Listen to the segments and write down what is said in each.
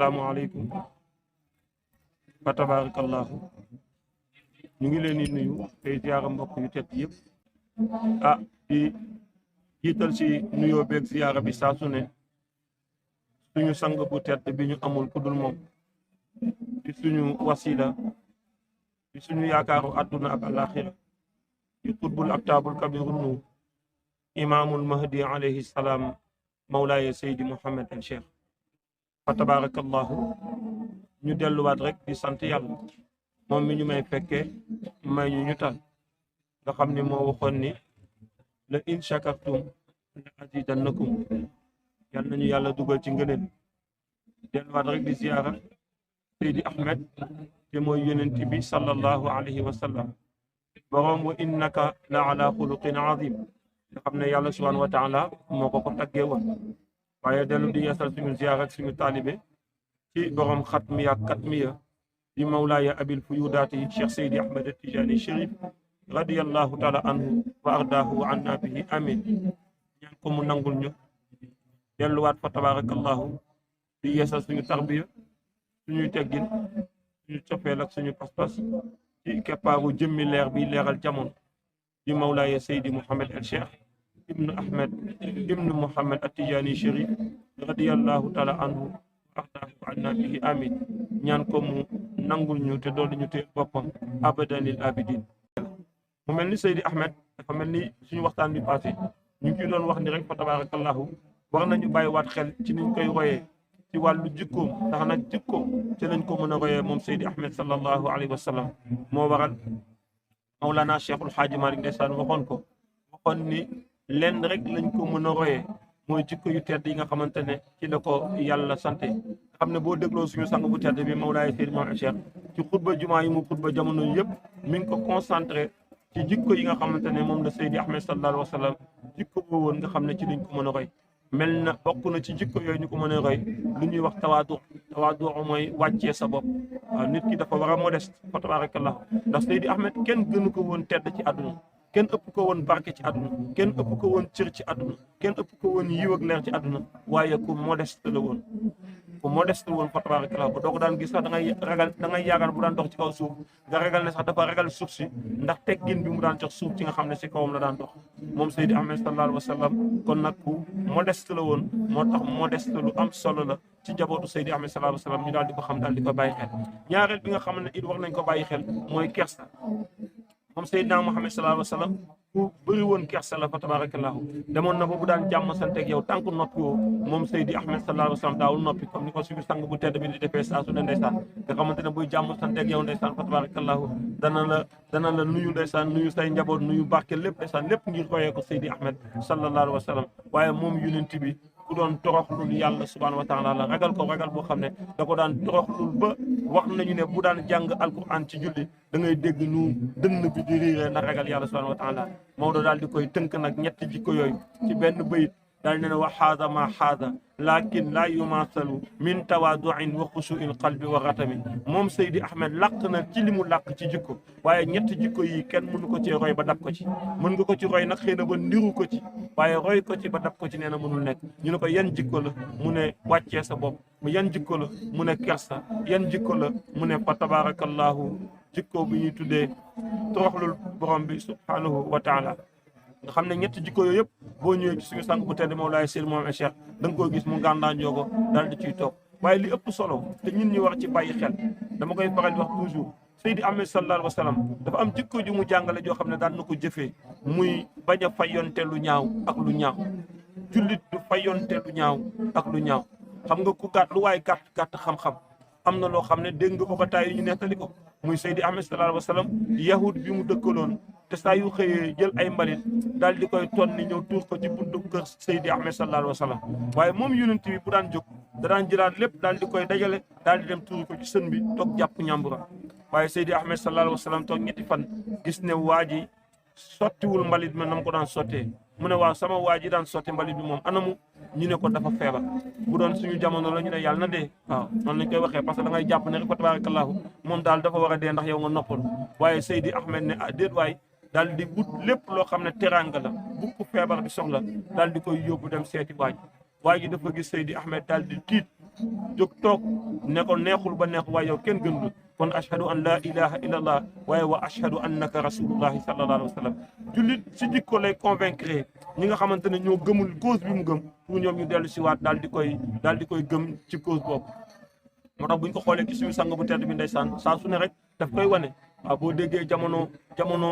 asalaamualeykum fa tabarakallahu ñu ngi leen di nuyu tey ziyaara mbokk yu tedd yëpp di jiital si nuyoo beeg ziyaara bi saa su ne suñu sang bu tedd bi ñu amul ku dul moom di suñu wasila di suñu yaakaaru àdduna ak alaxira di xutbul aktaabul kabirul nu imaamul mahdi alayhi salaam mawlaaye seydi Mouhamed El Cheikh fa tabarakallahu ñu delluwaat rek di sant yàlla moom mi ñu may fekkee may ñu tal nga xam ni moo waxoon ni la in shakartum la azidannakum yal nañu yàlla dugal ci ngëneel delluwaat rek di ziyaara Seydi Ahmed te mooy yonent bi sallallahu alayhi wa sallam borom wa innaka la ala xuluqin azim nga xam ne yàlla subhanahu wa taala moo ko taggee woon waaye dellu di yeesal suñu ziyaara suñu taalibe ci borom xatmiya ak katmiya di mawlaaya abil fuyudaati Cheikh Seydi Ahmed Tijani Chérif radiyallahu taala anhu wa ardaahu wa anna bihi amin ñaan ko mu nangul ñu delluwaat fa tabarakallahu di yeesal suñu tarbiya suñuy teggin suñu cofeel ak suñu pas-pas ci keppaaru jëmmi leer bi leeral jamono di mawlaaya Seydi Mouhamed El Cheikh ibnu Ahmed ibnu Mouhamed At-Tijani Chérif radiyallahu taala anhu ardaahu wa anna bihi amin ñaan ko mu nangul ñu te doolu ñu te boppam abadanil abidin mu mel ni Seydi Ahmed dafa mel ni suñu waxtaan bi passé ñu ngi doon wax ni rek fa tabarakallahu war nañu bàyyiwaat xel ci niñ koy royee ci wàllu jikkoom ndax nag jikkoom ci lañ ko mën a royee moom Seydi Ahmed sallallahu alayhi wa sallam moo waral Mawlana Cheikhul Xaaji Malik ndeysaan waxoon ni lenn rek lañ ko mën a royee mooy jikko yu tedd yi nga xamante ne ci la ko yàlla sante nga xam ne boo dégloo suñu sang bu tedd bi Mawlaay Seydi Mouhamed Cheikh ci xutba jumaa yi mu xutba jamono yëpp mi ngi ko concentré ci jikko yi nga xamante ne moom la Seydi Ahmed sallallahu alayhi wa sallam jikko boo woon nga xam ne ci lañ ko mën a roy mel na bokk na ci jikko yooyu ñu ko mën a roy lu ñuy wax tawaadu mooy wàccee sa bopp waaw nit ki dafa war a modeste fa tabarakallah ndax Seydi Ahmed kenn gënu ko woon tedd ci àdduna kenn ëpp ko woon barke ci àdduna kenn ëpp ko woon cër ci àdduna kenn ëpp ko woon yiw ak leer ci àdduna waaye ku modeste la woon fa tabarakallah ba doo ko daan gis sax da ngay yaakaar bu daan dox ci kaw suuf nga ragal ne sax dafa ragal suuf si ndax teggin bi mu daan jox suuf ci nga xam ne si kawam la daan dox moom Seydi Ahmed sallallahu alayhi wa sallam kon nag ku modeste la woon moo tax modeste lu am solo la ci jabootu Seydi Ahmed sallallahu alayhi wa sallam ñu daal di ko xam daal di ko bàyyi xel ñaareel bi nga xam ne it war nañ ko bàyyi xel mooy kersa moom Seydina Mouhamed sallallahu alayhi wa sallam ku bëri woon kersa la fa tabarakallahu demoon na ba bu daan jàmm santeeg yow tànk noppi woo moom Seydi Ahmed sallallahu alayhi wa sallam daawul noppi comme ni ko suñu sang bu tedd bi di defee saa su ne ndeysaan nga xamante ne buy jàmm santeeg yow ndeysaan fa tabarakallahu dana la nuyu ndeysaan nuyu say njaboot nuyu barke lépp ndeysaan lépp ngir royee ko Seydi Ahmed sallallahu alayhi wa sallam waaye moom yonent bi ku doon toroxlul yàlla subhanahu wa taala la ragal boo xam ne da ko daan toroxlul ba wax nañu ne bu daan jàng alquran ci julli da ngay dégg nu dënn bi di riiree ndax ragal yàlla subhanahu wa taala Maodo daal di koy tënk nag ñetti jikko yooyu ci benn bayit daal ne wa xaada ma xaada lakin laa yumasalu min tawaaduin wa xushuil qalbi wa ratami moom Seydi Ahmed làq na ci li mu làq ci jikko waaye ñetti jikko yi kenn mënu ko ci roy ba dab ko ci mën nga ko ci roy nag xëy na ba ndiru ko ci waaye roy ko ci ba dab ko ci nee na mënul nekk ñu ne ko yan jikko la mu ne wàccee sa bopp yan jikko la mu ne kersa yan jikko la mu ne fa tabarakallahu jikko bi ñuy tuddee toroxlul borom bi subhanahu wa taala nga xam ne ñetti jikko yooyu yëpp boo ñëwee ci suñu sang bu tedd Mawlaay Seydi Mouhamed Cheikh da nga koy gis mu ngàndaanjoo ko daal di ciy toog waaye li ëpp solo te ñun ñi war ci bàyyi xel dama koy faral di wax toujours Seydi Ahmed sallallahu alayhi wa sallam dafa am jikko ju mu jàngale joo xam ne daan na ko jëfee muy bañ a fayonte lu ñaaw ak lu ñaaw jullit du fayonte lu ñaaw ak lu ñaaw xam nga ku gàtt lu waaye gàtt xam-xam am na loo xam ne dégg nga ko ba taay yu ñu nettali ko muy Seydi Ahmed sallallahu alayhi wa sallam yahud bi mu dëkkaloon te saa yu xëyee jël ay mbalit daal di koy tonni ñëw tuur ko ci buntu kër Seydi Ahmed sallallahu alayhi wa sallam waaye moom yonent bi bu daan jóg da daan jëlaat lépp daal di koy dajale daal di dem tuur ko ci sën bi toog jàpp ñàmbura waaye Seydi Ahmed sallallahu alayhi wa sallam toog ñetti fan gis ne waa ji sottiwul mbalit ma nam ko daan sottee mu ne waaw sama waa ji daan sotti mbalit bi moom anamu ñu ne ko dafa feebar bu doon suñu jamono la ñu ne yàlla na dee waaw noonu lañ koy waxee parce que da ngay jàpp ne rek fa tabarakallahu moom daal dafa war a dee ndax yow nga noppal waaye Seydi Ahmed ne déet waay daal di wut lépp loo xam ne teraanga la bu ko feebar di soxla daal di koy yóbbu dem seeti waa ji dafa gis Seydi Ahmed daal di tiit jóg toog ne ko neexul ba neexul waaye yow kenn gënul kon ashhadu an la ilaha illallah waaye wa ashhadu annaka rasulullahi sallallahu alayhi wa sallam jullit si jikko lay convaincre ñi nga xamante ne ñoo gëmul cause bi mu gëm pour ñoom ñu dellu si waat daal di koy gëm ci cause boobu moo tax bu ñu ko xoolee ci suñu sang bu tedd bi ndeysaan saa su ne rek daf koy wane waaw boo déggee jamono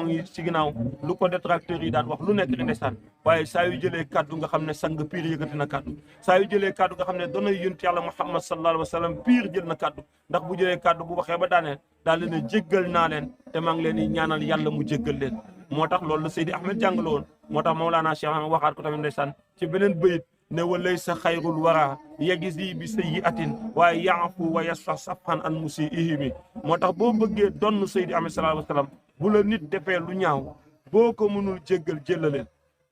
ngi si ginnaaw lu ko détracteurs yi daan wax lu nekk di ndeysaan waaye saa yu jëlee kaddu nga xam ne sang pire yëkkati na kaddu saa yu jëlee kaddu nga xam ne doonay yonent yàlla Muhammad sallallahu alayhi wa sallam pire jël na kaddu ndax bu jëlee kaddu bu waxee ba daaneel daal leen ne jéggal naa leen te maa ngi leen di ñaanal yàlla mu jéggal leen moo tax loolu la Seydi Ahmed jàngale woon moo tax Mawlana Cheikh Ahmed waxaat ko tamit ndeysaan ci beneen bayit ne walay sa xayrul wara yagisi bi sayyi'atin waaye yaafu wa yasfa safhan an musiihimi moo tax boo bëggee donn Seydi Ahmed sallallahu alayhi wa sallam bu la nit defee lu ñaaw boo ko mënul jéggal jéllale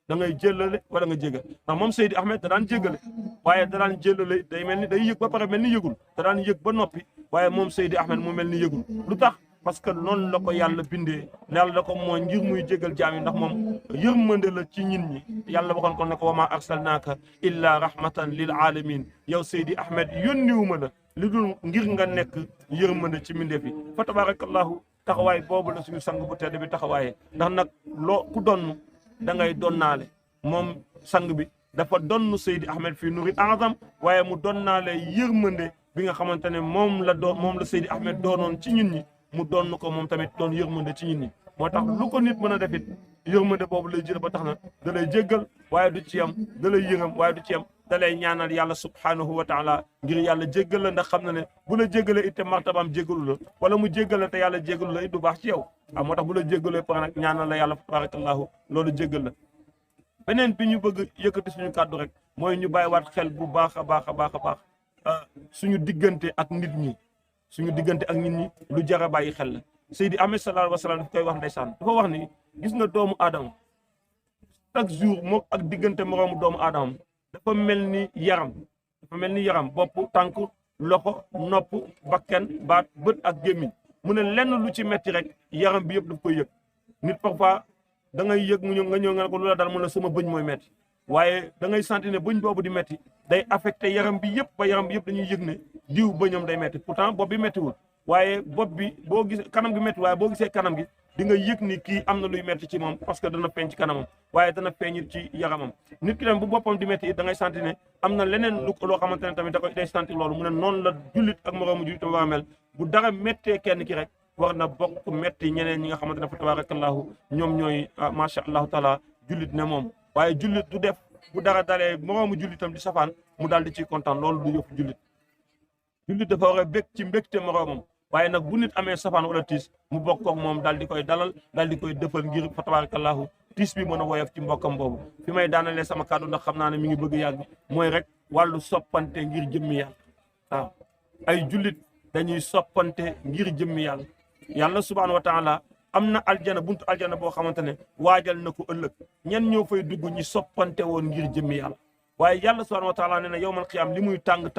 da ngay jéllale wala nga jéggal ndax moom Seydi Ahmed da daan jéggale waaye da daan jéllale day mel ni day yëg ba pare mel ni yëgul da daan yëg ba noppi waaye moom Seydi Ahmed mu mel ni yëgul lu tax parce que noonu la ko yàlla bindee yàlla da ko mooy ngir muy jégal jaam yi ndax moom yërmande la ci ñin ñi yàlla waxoon ko ne ko wa ma arsalnaaka illa rahmatan lil alamin yow Seydi Ahmed yónniwuma la li dul ngir nga nekk yërmande ci mbindeef yi fa tabarakallahu taxawaay boobu la suñu sang bu tedd bi taxawaaye ndax nag loo ku donn da ngay donnaale moom sang bi dafa donn Seydi Ahmed fii nuri azam waaye mu donnaale yërmande bi nga xamante ne moom la Seydi Ahmed doonoon ci ñun ñi mu doon ko moom tamit doon yërmande ci ñun ñi moo tax lu ko nit mën a defit yërmande boobu lay jël ba tax na da lay jéggal waaye du ci yam da lay yërëm waaye du ci yam da lay ñaanal yàlla subhanahu wa taala ngir yàlla jéggal la ndax xam na ne bu la jéggalee it te martabaam jéggalu la wala mu jéggal la te yàlla jéggalu la it du baax ci yow moo tax bu la jéggalee pare nag ñaanal la yàlla tabarakallahu loolu jéggal la beneen bi ñu bëgg yëkkati suñu kàddu rek mooy ñu bàyyiwaat xel bu baax a baax a baax a baax suñu diggante ak nit ñi lu jar a bàyyi xel la Seydi Ahmed sallallahu alayhi wa sallam daf koy wax ndeysaan dafa wax ni gis nga doomu aadama chaque jour moom ak diggante moroomu doomu aadama dafa mel ni yaram bopp tànk loxo nopp bakken baat bët ak gémmiñ mu ne lenn lu ci metti rek yaram bi yëpp daf koy yëg nit parfois da ngay yëg nga ñëw nga ne ko lu la dal mu ne sama bëñ mooy metti waaye da ngay sentir ne bëñ boobu di metti day affecté yaram bi yëpp ba yaram bi yëpp dañuy yëg ne diw bëñam day metti pourtant bopp bi mettiwul waaye bopp bi boo gisee kanam gi metti waaye boo gisee kanam gi di nga yëg ni kii am na luy metti ci moom parce que dana feeñ ci kanamam waaye dana feeñit ci yaramam nit ki tam bu boppam di metti it da ngay sentir ne am na leneen loo xamante ne tamit da koy day sentir loolu mu ne noonu la jullit ak moroomu jullit war a mel bu dara méttee kenn ki rek war na bokk metti ñeneen ñi nga xamante ne fa tabarakallahu ñoom ñooy macha allahu taala jullit ne moom waaye jullit du def bu dara dalee moroomu jullitam di safaan mu daal di ciy kontaan loolu du yëpp jullit dafa war a bég ci mbégte moroomam waaye nag bu nit amee safaan wala tiis mu bokk ak moom daal di koy dalal daal di koy dëfal ngir fa tabarakallahu tiis bi mën a woyof ci mbokkam boobu fi may daanalee sama kàddu ndax xam naa ne mi ngi bëgg yàgg mooy rek wàllu soppante ngir jëmmi yàlla waaw ay jullit dañuy soppante ngir jëmmi yàlla subhanahu wa taala am na aljana buntu aljana boo xamante ne waajal na ko ëllëg ñen ñoo fay dugg ñi soppante woon ngir jëmmi yàlla waaye yàlla subhanahu wa taala nee na yawmal qiyaam li muy tàng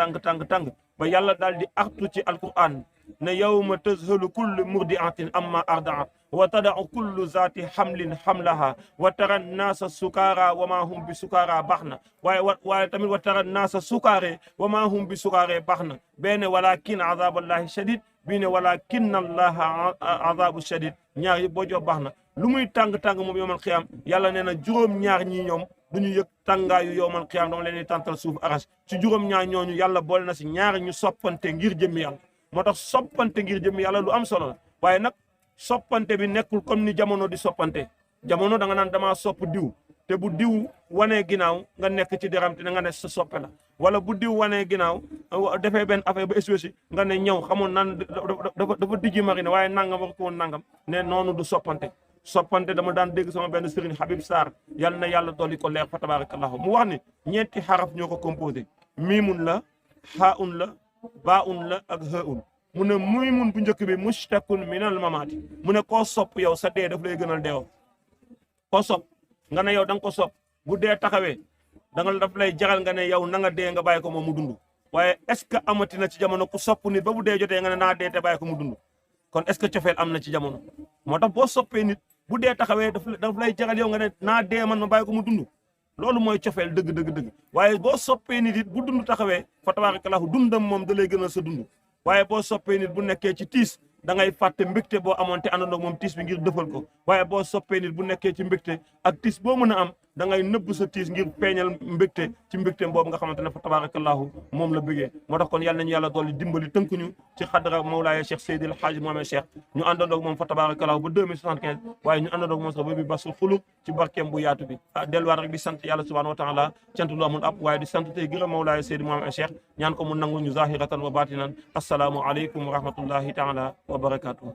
ba yàlla daal di artu ci alquran ne yawma tazhalu kullu murdi'atin amma arda'at wa tada'u kullu zaati hamlin hamlaha wa tara naasa sukaara wa ma hum bi sukaara baax na waaye tamit wa tara naasa sukaare wa ma hum bi sukaare baax na bene walakin azaballahi shadid bii ne walakin allaha azabu shadid ñaar yëpp boo jox baax na lu muy tàng moom yawmal qiyaam yàlla nee na juróom-ñaar ñii ñoom du ñu yëg tàngaayu yawmal qiyaam dama leen di tàntal suuf aras ci juróom-ñaar ñooñu yàlla boole na si ñaar ñu soppante ngir jëmmi yàlla moo tax soppante ngir jëmmi yàlla lu am solo la waaye nag soppante bi nekkul comme ni jamono di soppante jamono da nga naan damaa sopp diw te bu diw wanee ginnaaw nga nekk ci deram te nga ne sa soppe la wala bu diw wanee ginnaaw defee benn affaire ba espèce nga ne ñëw xamoon nan dafa dijji marine waaye nangam war ko woon nangam ne noonu du soppante dama daan dégg sama benn sëriñ Habib Sarr yal na yàlla dolli ko leer fa tabarakallahu mu wax ni ñeenti xaraf ñoo ko composé miimun la xaaun la baaun la ak haun mu ne miimun bu njëkk bi mushtaqun minal mamaati mu ne koo sopp yow sa dee daf lay gënal deewam koo sopp nga ne yow da nga ko sopp bu dee taxawee daf lay jaral nga ne yow na nga dee nga bàyyi ko moom mu dund waaye est-ce que amati na ci jamono ku sopp nit ba bu dee jotee nga ne naa dee te bàyyi ko mu dund kon est-ce que cofeel am na ci jamono moo tax boo soppee nit bu dee taxawee daf lay jaral yow nga ne naa dee man ma bàyyi ko mu dund loolu mooy cofeel dëgg waaye boo soppee nit it bu dund taxawee fa tabarakallahu dundam moom da lay gënal sa dund waaye boo soppee nit bu nekkee ci tiis da ngay fàtte mbégte boo amoon te àndandoo moom tiis bi ngir dëfal ko waaye boo soppee nit bu nekkee ci mbégte ak tiis boo mën a am da ngay nëbb sa tiis ngir feeñal mbégte ci mbégte boobu nga xamante ne fa tabarakallahu moom la bëggee moo tax kon yàlla nañu yàlla dolli dimbali tënkuñu ci xadra Mawlaaya Cheikh Seydil Hadji Mohamed Cheikh ñu àndandoog moom fa tabarakallahu ba 2075 waaye ñu àndandoog moom sax ba bi basul xulub ci barkeem bu yaatu bi delluwaat rek di sant yàlla subhanahu wa taala cant lu amul ab waaye di sant tey gërëm Mawlaaya Seydil Mohamed Cheikh ñaan ko mu nangu ñu zahiratan wa batinan assalaamu aleykum wa rahmatullahi taala wa barakatuh